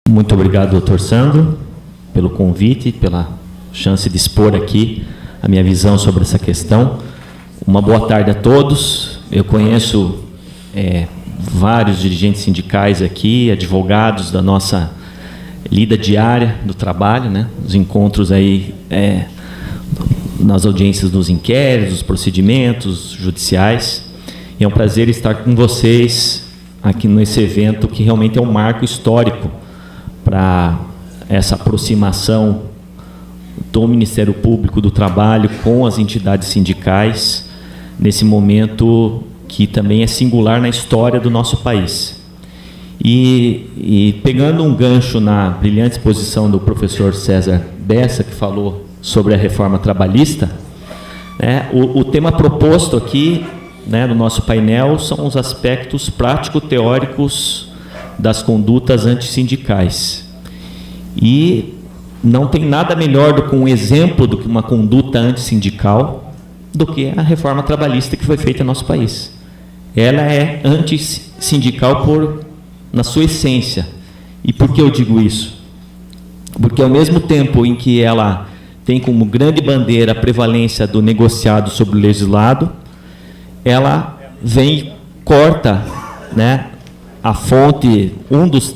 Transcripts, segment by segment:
Muito obrigado, doutor Sandro, pelo convite, pela chance de expor aqui a minha visão sobre essa questão. Uma boa tarde a todos. Eu conheço vários dirigentes sindicais aqui, advogados da nossa lida diária do trabalho, né? Os encontros aí nas audiências dos inquéritos, dos procedimentos judiciais. E é um prazer estar com vocês aqui nesse evento que realmente é um marco histórico para essa aproximação do Ministério Público do Trabalho com as entidades sindicais, nesse momento que também é singular na história do nosso país. E pegando um gancho na brilhante exposição do professor César Bessa, que falou sobre a reforma trabalhista, né, o tema proposto aqui, né, no nosso painel são os aspectos prático-teóricos das condutas antissindicais. E não tem nada melhor do que um exemplo do que uma conduta antissindical do que a reforma trabalhista que foi feita no nosso país. Ela é antissindical na sua essência. E por que eu digo isso? Porque ao mesmo tempo em que ela tem como grande bandeira a prevalência do negociado sobre o legislado, ela vem e corta, né, a fonte, um dos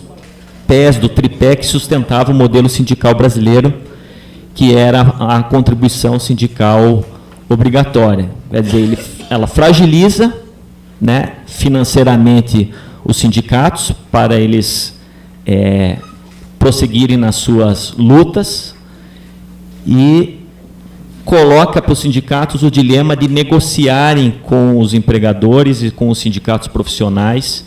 pés do tripé que sustentava o modelo sindical brasileiro, que era a contribuição sindical obrigatória. Quer dizer, ela fragiliza, né, financeiramente os sindicatos para eles prosseguirem nas suas lutas e coloca para os sindicatos o dilema de negociarem com os empregadores e com os sindicatos profissionais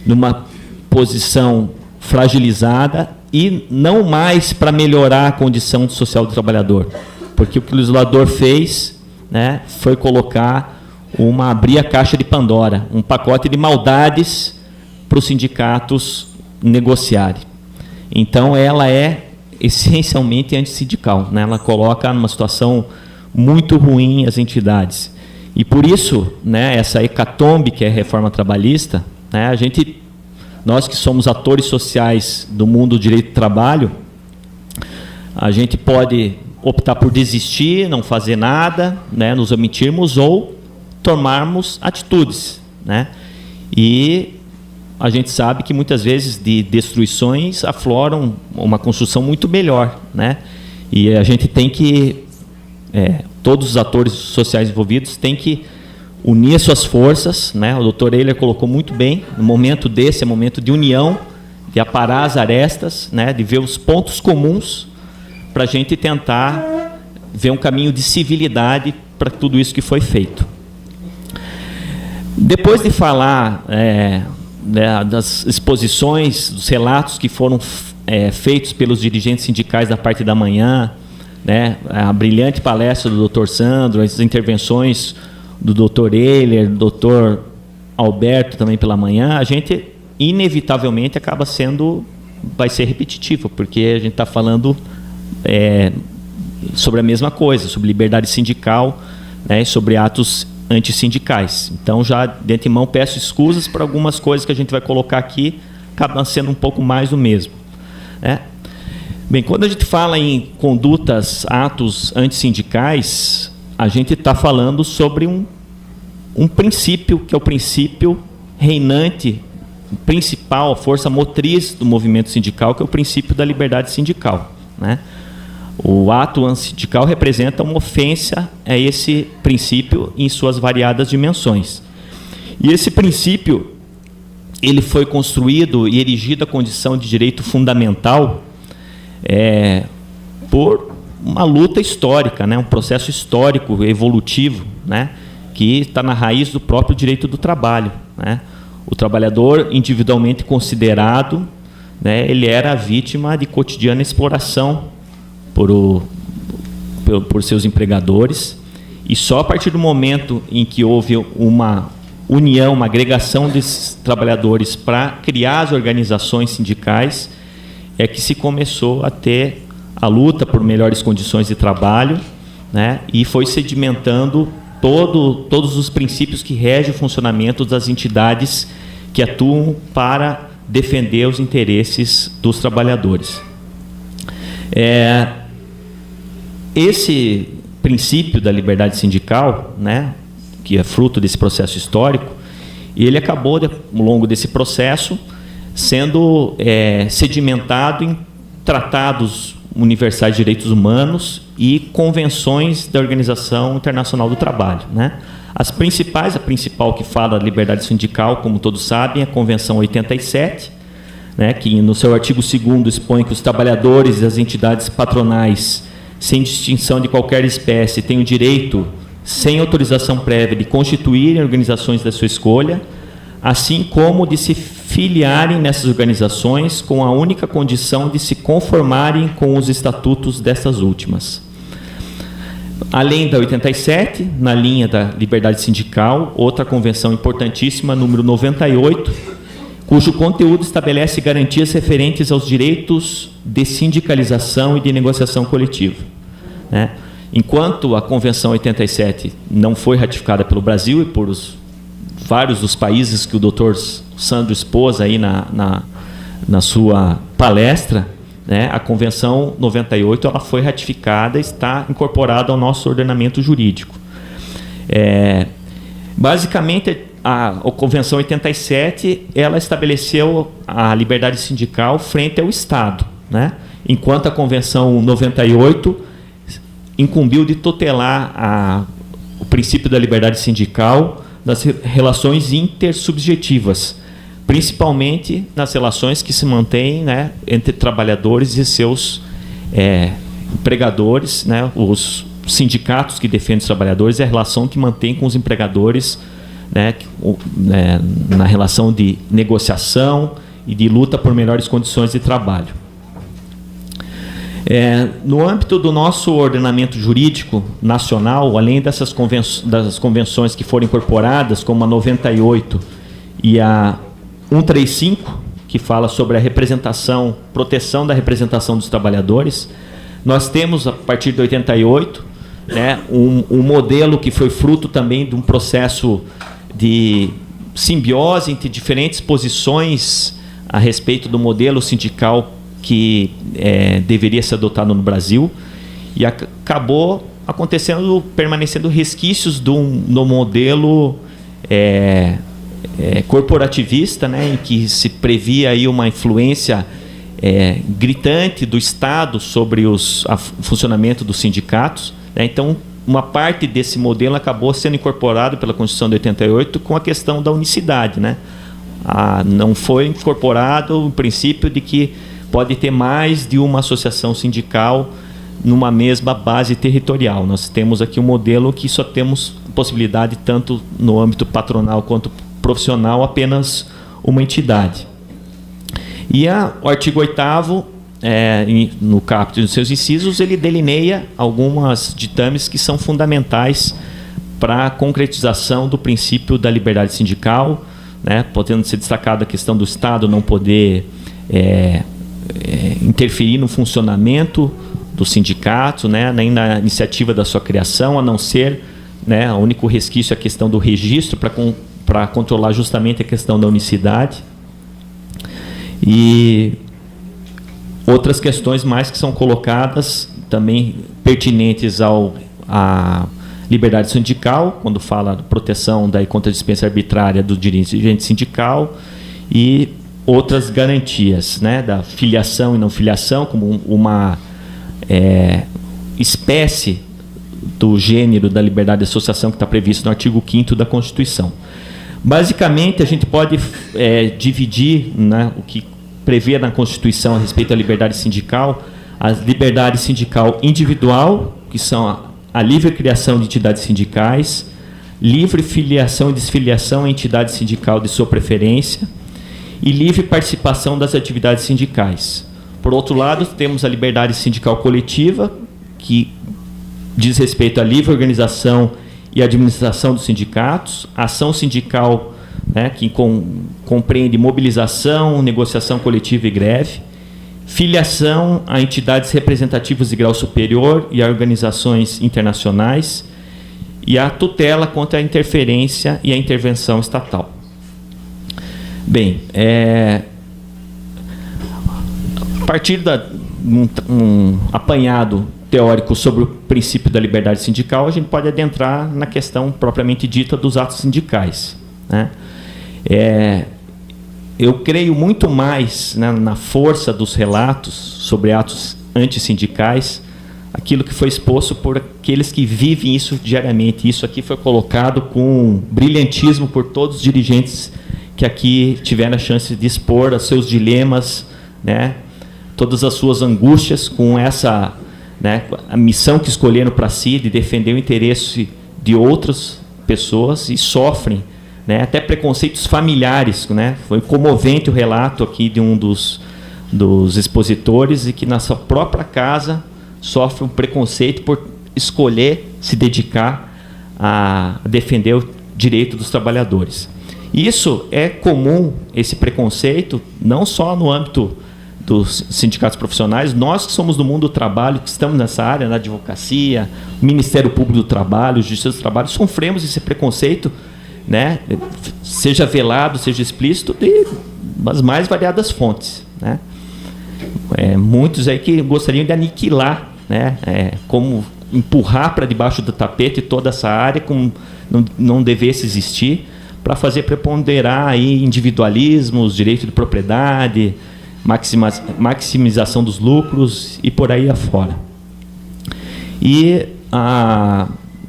numa posição fragilizada e não mais para melhorar a condição social do trabalhador. Porque o que o legislador fez, né, foi abrir a caixa de Pandora, um pacote de maldades para os sindicatos negociarem. Então, ela é essencialmente antissindical, né? Ela coloca numa situação muito ruim as entidades. E por isso, né, essa hecatombe que é a reforma trabalhista, né, nós que somos atores sociais do mundo do direito do trabalho, a gente pode optar por desistir, não fazer nada, né, nos omitirmos ou tomarmos atitudes, né? E a gente sabe que muitas vezes de destruições afloram uma construção muito melhor, né? E a gente tem que, todos os atores sociais envolvidos têm que unir suas forças, né? O doutor Euler colocou muito bem, no momento desse é momento de união, de aparar as arestas, né? De ver os pontos comuns para a gente tentar ver um caminho de civilidade para tudo isso que foi feito. Depois de falar das exposições, dos relatos que foram feitos pelos dirigentes sindicais da parte da manhã, né, a brilhante palestra do Dr. Sandro, as intervenções do Dr. Euler, do Dr. Alberto também pela manhã, a gente inevitavelmente vai ser repetitivo, porque a gente está falando sobre a mesma coisa, sobre liberdade sindical, né, sobre atos antissindicais. Então, já de antemão, peço escusas para algumas coisas que a gente vai colocar aqui, acabam sendo um pouco mais do mesmo, né? Bem, quando a gente fala em condutas, atos antissindicais, a gente está falando sobre um princípio, que é o princípio reinante, principal, a força motriz do movimento sindical, que é o princípio da liberdade sindical, né? O ato antissindical representa uma ofensa a esse princípio em suas variadas dimensões. E esse princípio, ele foi construído e erigido à condição de direito fundamental por uma luta histórica, né? Um processo histórico, evolutivo, né? Que está na raiz do próprio direito do trabalho, né? O trabalhador individualmente considerado, né, ele era vítima de cotidiana exploração por seus empregadores, e só a partir do momento em que houve uma união, uma agregação desses trabalhadores para criar as organizações sindicais, é que se começou a ter a luta por melhores condições de trabalho, né, e foi sedimentando todos os princípios que regem o funcionamento das entidades que atuam para defender os interesses dos trabalhadores. Esse princípio da liberdade sindical, né, que é fruto desse processo histórico, ele acabou, ao longo desse processo, sendo sedimentado em tratados universais de direitos humanos e convenções da Organização Internacional do Trabalho, né? A principal que fala da liberdade sindical, como todos sabem, é a Convenção 87, né, que no seu artigo 2º expõe que os trabalhadores e as entidades patronais, sem distinção de qualquer espécie, têm o direito, sem autorização prévia, de constituírem organizações da sua escolha, assim como de se filiarem nessas organizações com a única condição de se conformarem com os estatutos dessas últimas. Além da 87, na linha da liberdade sindical, outra convenção importantíssima, número 98, cujo conteúdo estabelece garantias referentes aos direitos de sindicalização e de negociação coletiva, né? Enquanto a Convenção 87 não foi ratificada pelo Brasil e por vários dos países que o Dr. Sandro expôs aí na sua palestra, né, a Convenção 98 ela foi ratificada e está incorporada ao nosso ordenamento jurídico. Basicamente, a Convenção 87 ela estabeleceu a liberdade sindical frente ao Estado, né, enquanto a Convenção 98 incumbiu de tutelar o princípio da liberdade sindical nas relações intersubjetivas, principalmente nas relações que se mantêm, né, entre trabalhadores e seus empregadores, né, os sindicatos que defendem os trabalhadores e a relação que mantém com os empregadores, né, na relação de negociação e de luta por melhores condições de trabalho. No âmbito do nosso ordenamento jurídico nacional, além das convenções que foram incorporadas, como a 98 e a 135, que fala sobre a representação, proteção da representação dos trabalhadores, nós temos, a partir de 88, né, um modelo que foi fruto também de um processo de simbiose entre diferentes posições a respeito do modelo sindical que deveria ser adotado no Brasil, e acabou permanecendo resquícios no modelo corporativista, né, em que se previa aí uma influência gritante do Estado sobre o funcionamento dos sindicatos, né? Então, uma parte desse modelo acabou sendo incorporado pela Constituição de 88 com a questão da unicidade, né? Não foi incorporado o princípio de que pode ter mais de uma associação sindical numa mesma base territorial. Nós temos aqui um modelo que só temos possibilidade, tanto no âmbito patronal quanto profissional, apenas uma entidade. E o artigo 8º, no caput dos seus incisos, ele delineia algumas ditames que são fundamentais para a concretização do princípio da liberdade sindical, né, podendo ser destacada a questão do Estado não poder interferir no funcionamento do sindicato, né, nem na iniciativa da sua criação, a não ser, né, o único resquício é a questão do registro para controlar justamente a questão da unicidade. E outras questões mais que são colocadas também pertinentes à liberdade sindical, quando fala de proteção da contra a dispensa arbitrária do dirigente sindical, e outras garantias, né, da filiação e não filiação, como uma espécie do gênero da liberdade de associação que está previsto no artigo 5º da Constituição. Basicamente, a gente pode dividir, né, o que prevê na Constituição a respeito da liberdade sindical, a liberdade sindical individual, que são a livre criação de entidades sindicais, livre filiação e desfiliação à entidade sindical de sua preferência e livre participação das atividades sindicais. Por outro lado, temos a liberdade sindical coletiva, que diz respeito à livre organização e administração dos sindicatos, ação sindical, né, que compreende mobilização, negociação coletiva e greve, filiação a entidades representativas de grau superior e a organizações internacionais, e a tutela contra a interferência e a intervenção estatal. Bem, partir de um apanhado teórico sobre o princípio da liberdade sindical, a gente pode adentrar na questão propriamente dita dos atos sindicais, né? Eu creio muito mais, né, na força dos relatos sobre atos antissindicais, aquilo que foi exposto por aqueles que vivem isso diariamente. Isso aqui foi colocado com brilhantismo por todos os dirigentes que aqui tiveram a chance de expor os seus dilemas, né, todas as suas angústias com essa, né, a missão que escolheram para si de defender o interesse de outras pessoas e sofrem, né, até preconceitos familiares, né? Foi comovente o relato aqui de um dos expositores, e que na sua própria casa sofre um preconceito por escolher se dedicar a defender o direito dos trabalhadores. Isso é comum, esse preconceito, não só no âmbito dos sindicatos profissionais. Nós que somos do mundo do trabalho, que estamos nessa área, na advocacia, Ministério Público do Trabalho, Justiça do Trabalho, sofremos esse preconceito, né, seja velado, seja explícito, das mais variadas fontes, né? Muitos aí que gostariam de aniquilar, né, como empurrar para debaixo do tapete toda essa área, como não devesse existir, para fazer preponderar aí individualismos, direito de propriedade, maximização dos lucros e por aí afora.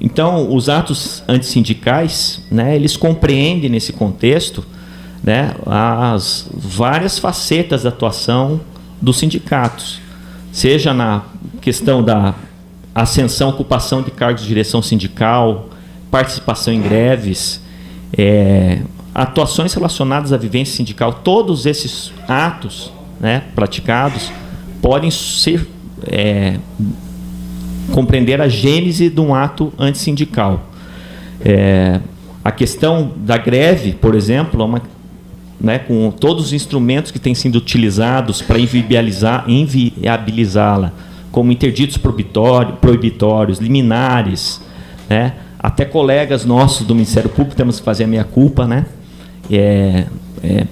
Então, os atos antissindicais, né, eles compreendem nesse contexto, né, as várias facetas da atuação dos sindicatos, seja na questão da ascensão, ocupação de cargos de direção sindical, participação em greves, atuações relacionadas à vivência sindical. Todos esses atos, né, praticados podem ser compreender a gênese de um ato antissindical. A questão da greve, por exemplo, né, com todos os instrumentos que têm sido utilizados para inviabilizá-la, como interditos proibitórios, liminares, né, até colegas nossos do Ministério Público temos que fazer a meia-culpa, né,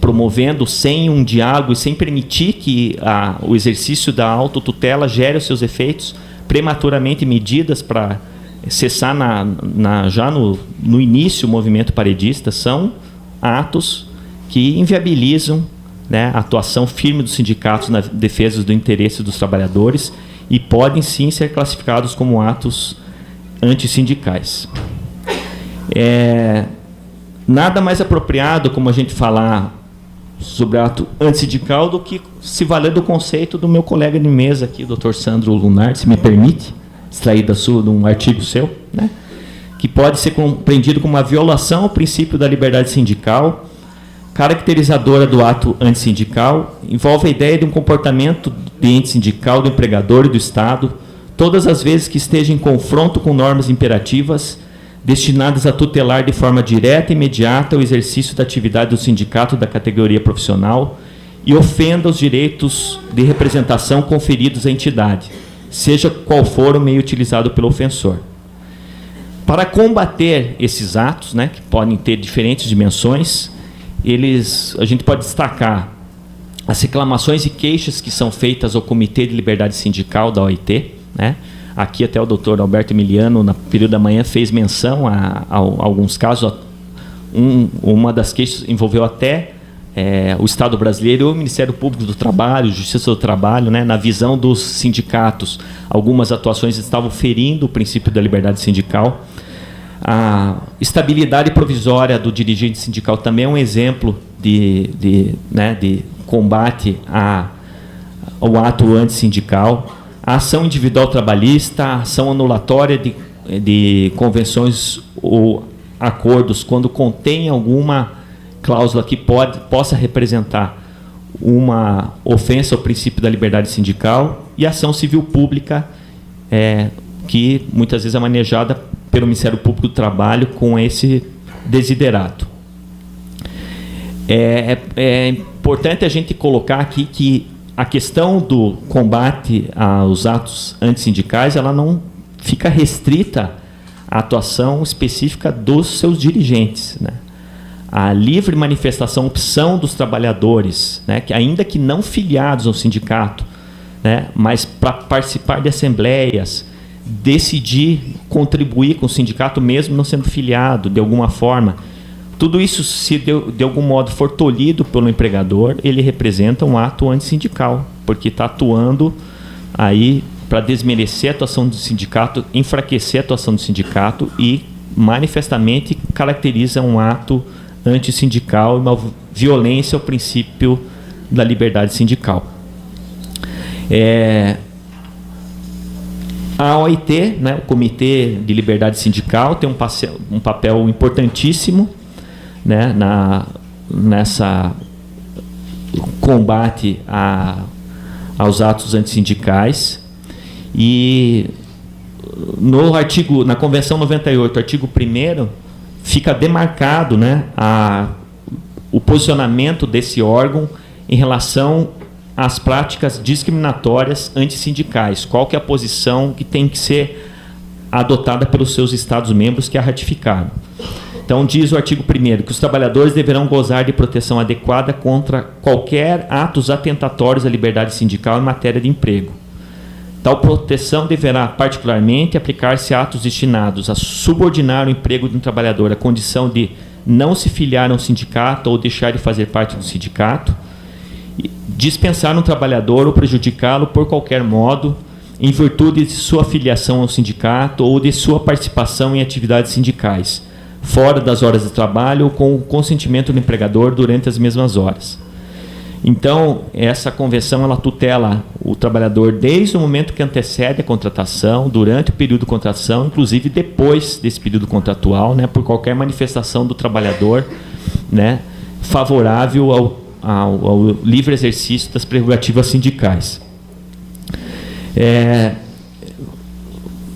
promovendo sem um diálogo e sem permitir que o exercício da autotutela gere os seus efeitos, prematuramente medidas para cessar já no início o movimento paredista, são atos que inviabilizam, né, a atuação firme dos sindicatos na defesa do interesse dos trabalhadores e podem sim ser classificados como atos antissindicais. Nada mais apropriado, como a gente falar sobre ato antissindical, do que se valer do conceito do meu colega de mesa aqui, o Dr. Sandro Lunardi, se me permite, extraído de um artigo seu, né, que pode ser compreendido como uma violação ao princípio da liberdade sindical, caracterizadora do ato antissindical, envolve a ideia de um comportamento do ente sindical, do empregador e do Estado, todas as vezes que esteja em confronto com normas imperativas destinadas a tutelar de forma direta e imediata o exercício da atividade do sindicato da categoria profissional e ofenda os direitos de representação conferidos à entidade, seja qual for o meio utilizado pelo ofensor. Para combater esses atos, né, que podem ter diferentes dimensões, a gente pode destacar as reclamações e queixas que são feitas ao Comitê de Liberdade Sindical da OIT, né? Aqui até o doutor Alberto Emiliano, no período da manhã, fez menção a alguns casos. Uma das queixas envolveu até o Estado brasileiro e o Ministério Público do Trabalho, Justiça do Trabalho, né? Na visão dos sindicatos, algumas atuações estavam ferindo o princípio da liberdade sindical. A estabilidade provisória do dirigente sindical também é um exemplo de combate ao ato antissindical. A ação individual trabalhista, a ação anulatória de convenções ou acordos, quando contém alguma cláusula que possa representar uma ofensa ao princípio da liberdade sindical, e a ação civil pública, que muitas vezes é manejada pelo Ministério Público do Trabalho com esse desiderato. É importante a gente colocar aqui que a questão do combate aos atos antissindicais, ela não fica restrita à atuação específica dos seus dirigentes, né? A livre manifestação, opção dos trabalhadores, né, que ainda que não filiados ao sindicato, né? Mas para participar de assembleias, decidir contribuir com o sindicato mesmo não sendo filiado de alguma forma, tudo isso, se de algum modo for tolhido pelo empregador, ele representa um ato antissindical, porque está atuando aí para desmerecer a atuação do sindicato, enfraquecer a atuação do sindicato e manifestamente caracteriza um ato antissindical e uma violência ao princípio da liberdade sindical. A OIT, né, o Comitê de Liberdade Sindical, tem um papel importantíssimo, né, nessa combate aos atos antissindicais. E na Convenção 98, artigo 1º, fica demarcado, né, o posicionamento desse órgão em relação às práticas discriminatórias antissindicais. Qual que é a posição que tem que ser adotada pelos seus Estados-membros que a ratificaram. Então, diz o artigo 1º que os trabalhadores deverão gozar de proteção adequada contra qualquer atos atentatórios à liberdade sindical em matéria de emprego. Tal proteção deverá, particularmente, aplicar-se a atos destinados a subordinar o emprego de um trabalhador à condição de não se filiar a um sindicato ou deixar de fazer parte do sindicato, dispensar um trabalhador ou prejudicá-lo por qualquer modo, em virtude de sua filiação ao sindicato ou de sua participação em atividades sindicais, fora das horas de trabalho ou com o consentimento do empregador durante as mesmas horas. Então, essa convenção ela tutela o trabalhador desde o momento que antecede a contratação, durante o período de contratação, inclusive depois desse período contratual, né, por qualquer manifestação do trabalhador, né, favorável ao livre exercício das prerrogativas sindicais.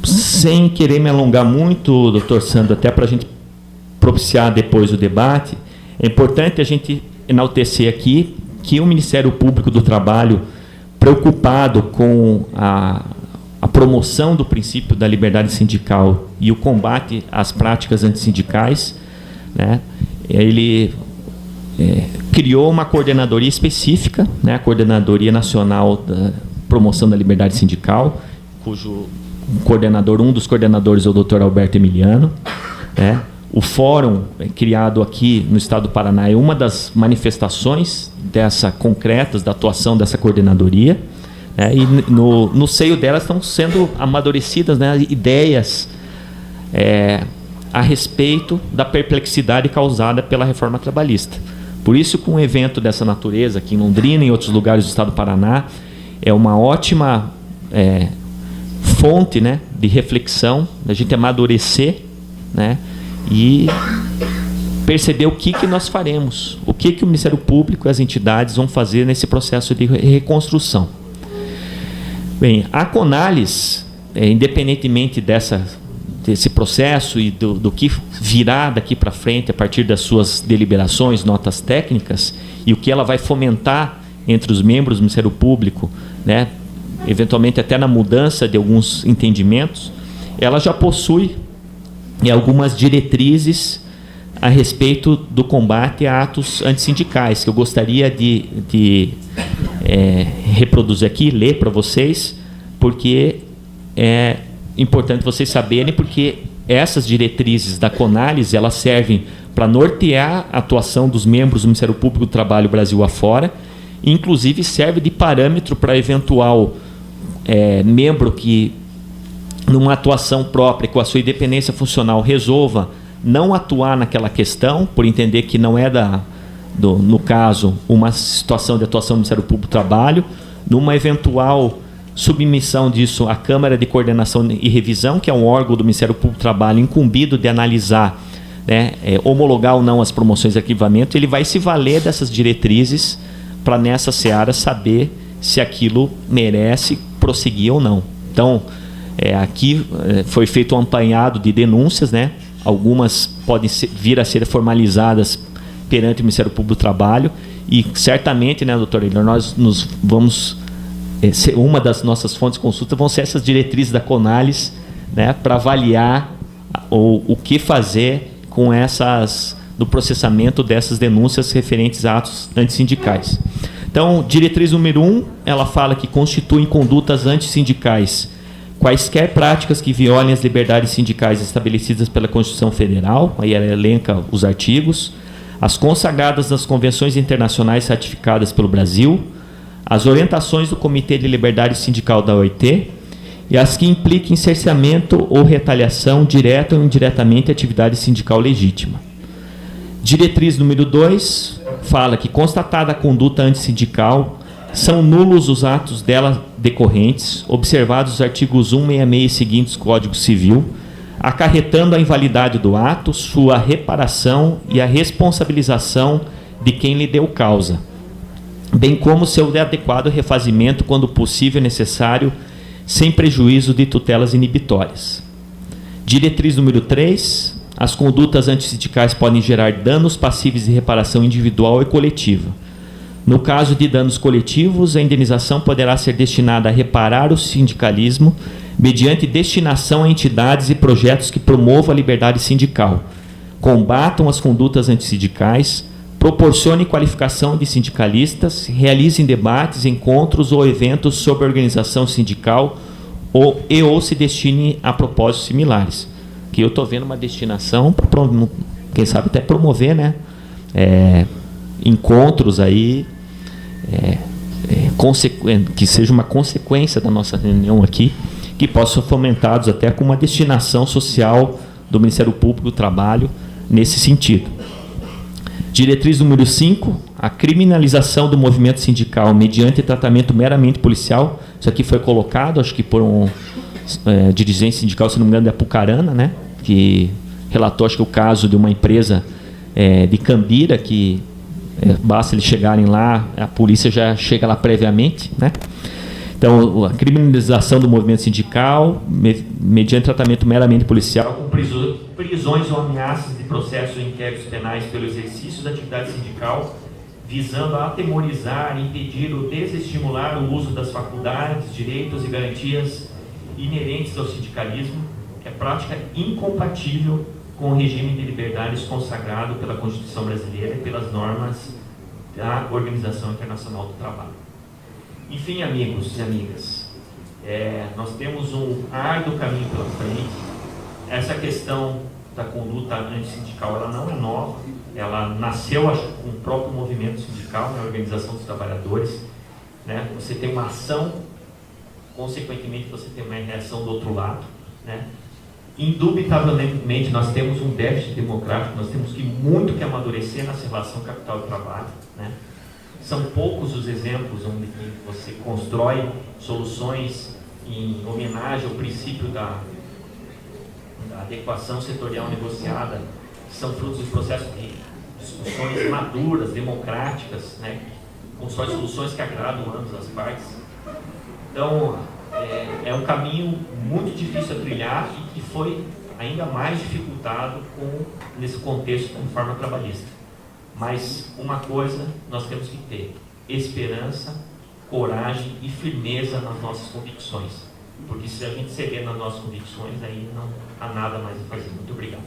Sem querer me alongar muito, doutor Sandro, até para a gente propiciar depois o debate, é importante a gente enaltecer aqui que o Ministério Público do Trabalho, preocupado com a promoção do princípio da liberdade sindical e o combate às práticas antissindicais, né, ele criou uma coordenadoria específica, né, a Coordenadoria Nacional da Promoção da Liberdade Sindical, cujo um dos coordenadores é o Dr. Alberto Emiliano, né. O fórum criado aqui no estado do Paraná é uma das manifestações concretas da atuação dessa coordenadoria, né, e no seio delas estão sendo amadurecidas, né, ideias a respeito da perplexidade causada pela reforma trabalhista. Por isso, com um evento dessa natureza aqui em Londrina e em outros lugares do estado do Paraná, é uma ótima fonte, né, de reflexão, da gente amadurecer, né, e perceber o que nós faremos, o que o Ministério Público e as entidades vão fazer nesse processo de reconstrução. Bem, a CONALES, independentemente desse processo e do que virá daqui para frente a partir das suas deliberações, notas técnicas, e o que ela vai fomentar entre os membros do Ministério Público, né, eventualmente até na mudança de alguns entendimentos, ela já possui algumas diretrizes a respeito do combate a atos antissindicais, que eu gostaria de reproduzir aqui, ler para vocês, porque é importante vocês saberem, porque essas diretrizes da CONALES, elas servem para nortear a atuação dos membros do Ministério Público do Trabalho Brasil afora, e inclusive serve de parâmetro para eventual membro que, numa atuação própria, com a sua independência funcional, resolva não atuar naquela questão, por entender que não é, no caso, uma situação de atuação do Ministério Público do Trabalho, numa eventual submissão disso à Câmara de Coordenação e Revisão, que é um órgão do Ministério Público do Trabalho incumbido de analisar, né, homologar ou não as promoções de arquivamento, ele vai se valer dessas diretrizes para, nessa seara, saber se aquilo merece prosseguir ou não. Então, aqui foi feito um apanhado de denúncias, né? Algumas podem vir a ser formalizadas perante o Ministério Público do Trabalho e certamente, né, doutor Eilor, nós vamos uma das nossas fontes de consulta vão ser essas diretrizes da CONALES, né, para avaliar o que fazer com do processamento dessas denúncias referentes a atos antissindicais. Então, diretriz número 1, ela fala que constituem condutas antissindicais quaisquer práticas que violem as liberdades sindicais estabelecidas pela Constituição Federal, aí ela elenca os artigos, as consagradas nas convenções internacionais ratificadas pelo Brasil, as orientações do Comitê de Liberdade Sindical da OIT e as que impliquem cerceamento ou retaliação direta ou indiretamente à atividade sindical legítima. Diretriz número 2 fala que, constatada a conduta antissindical, são nulos os atos dela decorrentes, observados os artigos 166 e seguintes do Código Civil, acarretando a invalidade do ato, sua reparação e a responsabilização de quem lhe deu causa, bem como seu adequado refazimento quando possível e necessário, sem prejuízo de tutelas inibitórias. Diretriz número 3, as condutas antissindicais podem gerar danos passíveis de reparação individual e coletiva. No caso de danos coletivos, a indenização poderá ser destinada a reparar o sindicalismo mediante destinação a entidades e projetos que promovam a liberdade sindical, combatam as condutas antissindicais, proporcionem qualificação de sindicalistas, realizem debates, encontros ou eventos sobre a organização sindical ou se destinem a propósitos similares. Que eu estou vendo uma destinação para, quem sabe, até promover, né? Encontros aí, que seja uma consequência da nossa reunião aqui, que possam ser fomentados até com uma destinação social do Ministério Público do Trabalho nesse sentido. Diretriz número 5, a criminalização do movimento sindical mediante tratamento meramente policial. Isso aqui foi colocado, acho que por um dirigente sindical, se não me engano, da Apucarana, né? Que relatou, acho que o caso de uma empresa de Cambira, que basta eles chegarem lá, a polícia já chega lá previamente, né? Então, a criminalização do movimento sindical mediante tratamento meramente policial, com prisões ou ameaças de processos ou inquéritos penais pelo exercício da atividade sindical, visando a atemorizar, impedir ou desestimular o uso das faculdades, direitos e garantias inerentes ao sindicalismo, é prática incompatível com o regime de liberdades consagrado pela Constituição brasileira e pelas normas da Organização Internacional do Trabalho. Enfim, amigos e amigas, nós temos um árduo caminho pela frente. Essa questão da conduta antissindical, ela não é nova, ela nasceu, acho, com o próprio movimento sindical, na Organização dos Trabalhadores, né? Você tem uma ação, consequentemente você tem uma reação do outro lado, né? Indubitavelmente nós temos um déficit democrático, nós temos muito que amadurecer nessa relação capital-trabalho, né? São poucos os exemplos onde você constrói soluções em homenagem ao princípio da adequação setorial negociada, que são frutos de processos de discussões maduras, democráticas, né? Constrói soluções que agradam ambas as partes. Então, é um caminho muito difícil a trilhar e que foi ainda mais dificultado nesse contexto da reforma trabalhista. Mas uma coisa nós temos que ter: esperança, coragem e firmeza nas nossas convicções. Porque se a gente ceder nas nossas convicções, aí não há nada mais a fazer. Muito obrigado.